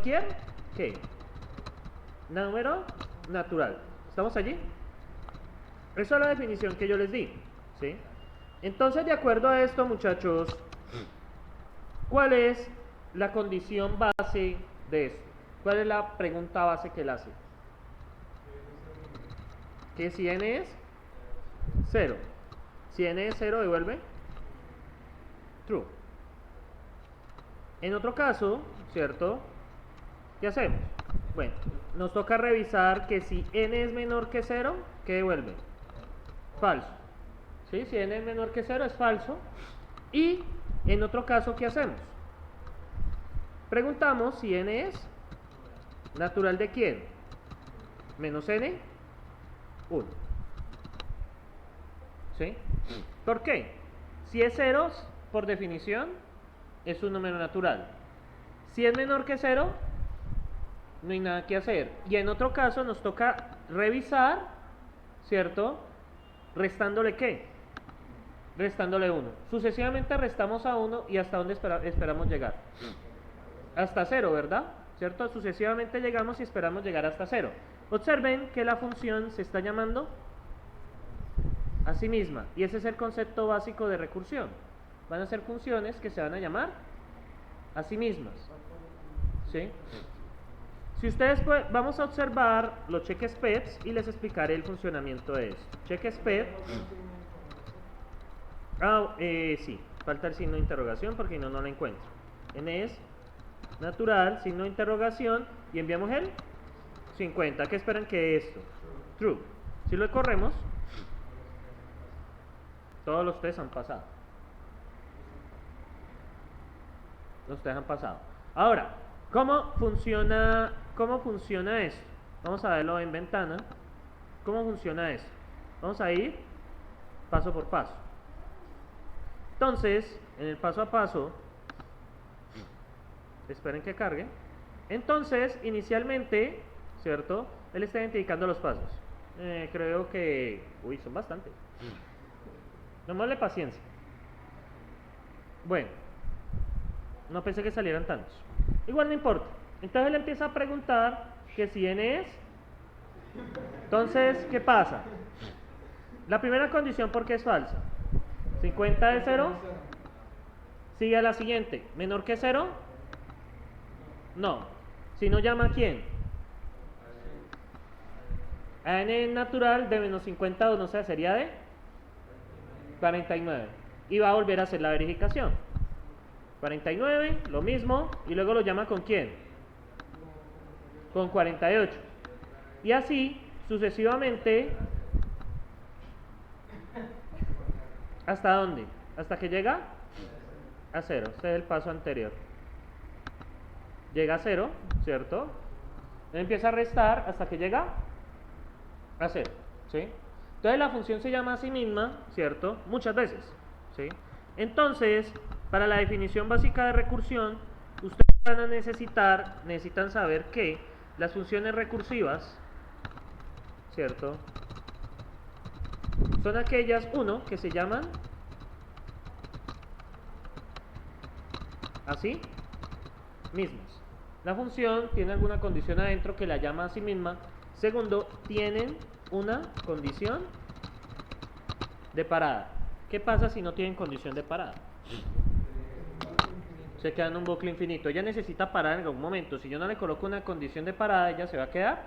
cualquier, ¿qué? Número natural. ¿Estamos allí? Esa es la definición que yo les di, ¿sí? Entonces, de acuerdo a esto, muchachos, ¿cuál es la condición base de esto? ¿Cuál es la pregunta base que él hace? Que si n es 0. Si n es 0, devuelve true. En otro caso, ¿cierto? ¿Qué hacemos? Bueno, nos toca revisar que si n es menor que 0, ¿qué devuelve? Falso. ¿Sí? Si n es menor que 0 es falso. Y en otro caso, ¿qué hacemos? Preguntamos si n es natural de quién. Menos n, 1. ¿Sí? ¿Por qué? Si es 0, por definición, es un número natural. Si es menor que 0, no hay nada que hacer. Y en otro caso nos toca revisar, ¿cierto? ¿Restándole qué? Restándole 1. Sucesivamente restamos a 1 y ¿hasta dónde esperamos llegar? Hasta 0, ¿verdad? ¿Cierto? Sucesivamente llegamos y esperamos llegar hasta 0. Observen que la función se está llamando a sí misma. Y ese es el concepto básico de recursión. Van a ser funciones que se van a llamar a sí mismas. ¿Sí? Si ustedes vamos a observar los check-speeds y les explicaré el funcionamiento de esto. Check-speed. Sí, falta el signo de interrogación porque no la encuentro. N es natural, signo de interrogación y enviamos el 50. ¿Qué esperan que esto? True. Si lo corremos, todos los test han pasado. Los test han pasado. Ahora, ¿cómo funciona esto? Vamos a verlo en ventana. ¿Cómo funciona esto? Vamos a ir paso por paso. Entonces, en el paso a paso, esperen que cargue. Entonces, inicialmente, ¿cierto? Él está identificando los pasos. Creo que... Uy, son bastantes. Démosle paciencia. Bueno, no pensé que salieran tantos. Igual no importa. Entonces él empieza a preguntar que si n es. Entonces, ¿qué pasa? La primera condición, ¿por qué es falsa? 50 es 0. Sigue a la siguiente. ¿Menor que 0? No. Si no, llama a quién. A n natural de menos 52, no sé, sería de 49. Y va a volver a hacer la verificación. 49, lo mismo. Y luego lo llama con quién. Con 48. Y así, sucesivamente. ¿Hasta dónde? ¿Hasta que llega? A 0. Este es el paso anterior. Llega a 0, ¿cierto? Empieza a restar hasta que llega a 0, ¿sí? Entonces la función se llama a sí misma, ¿cierto? Muchas veces, ¿sí? Entonces, para la definición básica de recursión, ustedes van a necesitan saber que las funciones recursivas, ¿cierto? Son aquellas, que se llaman así mismas. La función tiene alguna condición adentro que la llama a sí misma. Segundo, tienen una condición de parada. ¿Qué pasa si no tienen condición de parada? Se queda en un bucle infinito. Ella necesita parar en algún momento. Si yo no le coloco una condición de parada, ella se va a quedar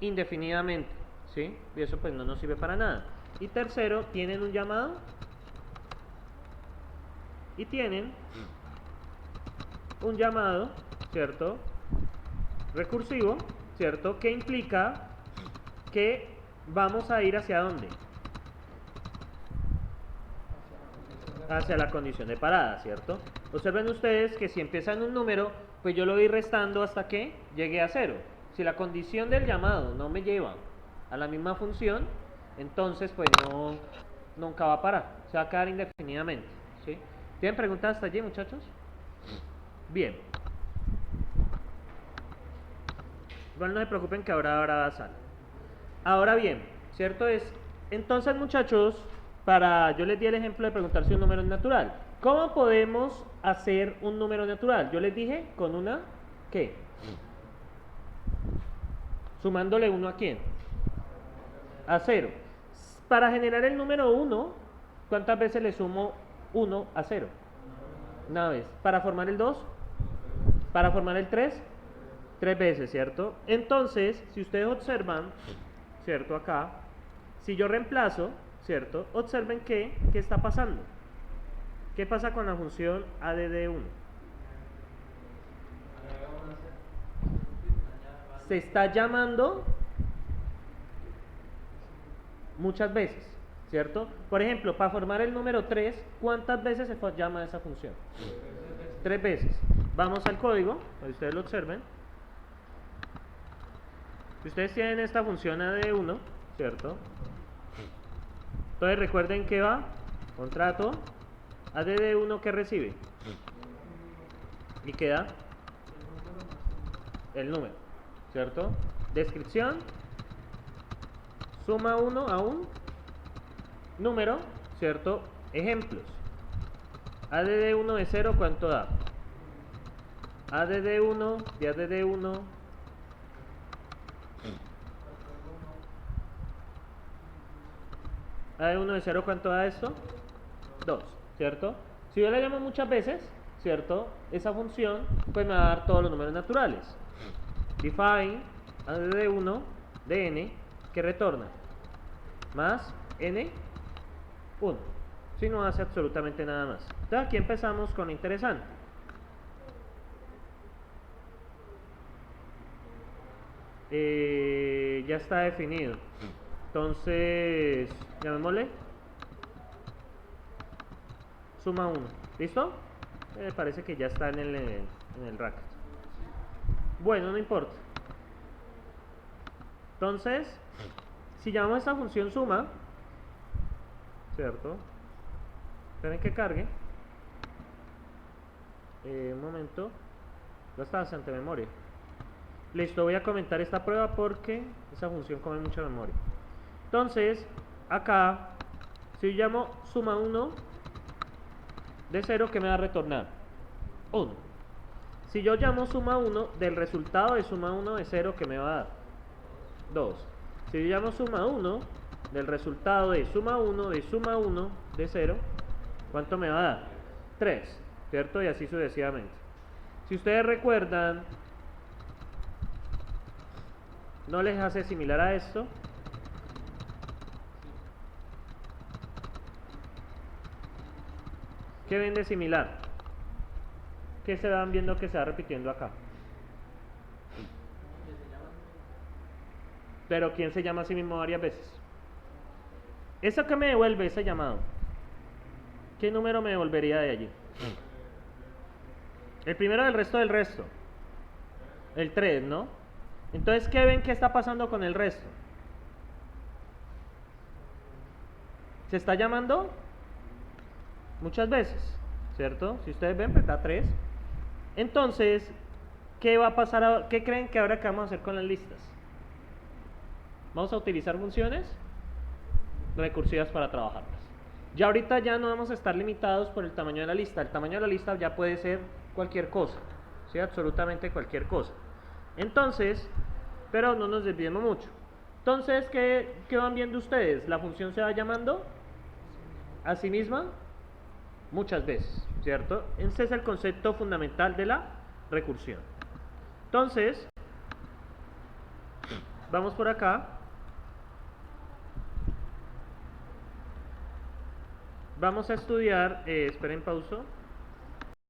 indefinidamente, ¿sí? Y eso pues no nos sirve para nada. Y tercero, tienen un llamado y tienen un llamado, ¿cierto? Recursivo, ¿cierto? Que implica que vamos a ir ¿hacia dónde? Hacia la condición de parada, ¿cierto? Observen ustedes que si empiezan un número, pues yo lo voy restando hasta que llegue a 0. Si la condición del llamado no me lleva a la misma función, entonces pues nunca va a parar, se va a quedar indefinidamente, ¿sí? ¿Tienen preguntas hasta allí, muchachos? Bien. Igual no se preocupen que ahora sale. Ahora bien, ¿cierto? Entonces, muchachos, yo les di el ejemplo de preguntar si un número es natural. ¿Cómo podemos hacer un número natural? Yo les dije con una, ¿qué? Sumándole 1 a quién? A 0. Para generar el número 1, ¿cuántas veces le sumo 1 a 0? Una vez. Para formar el 2, para formar el 3, 3 veces, ¿cierto? Entonces, si ustedes observan, ¿cierto? Acá, si yo reemplazo, ¿cierto? Observen ¿qué está pasando? ¿Qué pasa con la función add1? Se está llamando muchas veces, ¿cierto? Por ejemplo, para formar el número 3, ¿cuántas veces se llama esa función? 3 veces. Vamos al código, para que ustedes lo observen. Si ustedes tienen esta función add1, ¿cierto? Entonces recuerden que va, contrato, add1 que recibe. Y queda el número, ¿cierto? Descripción, suma 1 a un número, ¿cierto? Ejemplos. add1 de 0, ¿cuánto da? add1 de add1 add1 de 0, ¿cuánto da esto? 2, ¿cierto? Si yo la llamo muchas veces, ¿cierto? Esa función pues me va a dar todos los números naturales. Define add1 de n que retorna más n 1. Si no hace absolutamente nada más. Entonces aquí empezamos con lo interesante. Ya está definido. Entonces, llamémosle suma 1. ¿Listo? Me parece que ya está en el racket. Bueno, no importa. Entonces, si llamamos esta función suma, ¿cierto? Esperen que cargue. Un momento. Ya está bastante memoria. Listo, voy a comentar esta prueba porque esa función come mucha memoria. Entonces, acá, si yo llamo suma 1 de 0, ¿qué me va a retornar? 1. Si yo llamo suma 1 del resultado de suma 1 de 0, ¿qué me va a dar? 2. Si yo llamo suma 1 del resultado de suma 1 de suma 1 de 0, ¿cuánto me va a dar? 3, ¿cierto? Y así sucesivamente. Si ustedes recuerdan, ¿no les hace similar a esto? ¿Qué ven de similar? ¿Qué se van viendo que se va repitiendo acá? Pero ¿quién se llama a sí mismo varias veces? ¿Eso qué me devuelve ese llamado? ¿Qué número me devolvería de allí? El primero del resto del resto. El 3, ¿no? Entonces, ¿qué ven que está pasando con el resto? Se está llamando muchas veces, ¿cierto? Si ustedes ven, pues da 3. Entonces, ¿qué va a pasar ahora? ¿Qué creen que ahora que vamos a hacer con las listas? Vamos a utilizar funciones recursivas para trabajarlas. Ya ahorita ya no vamos a estar limitados por el tamaño de la lista. El tamaño de la lista ya puede ser cualquier cosa, ¿sí? Absolutamente cualquier cosa. Entonces, pero no nos desviemos mucho. Entonces, ¿qué van viendo ustedes? La función se va llamando a sí misma muchas veces, ¿cierto? Ese es el concepto fundamental de la recursión. Entonces, vamos por acá. Vamos a estudiar, esperen pausa.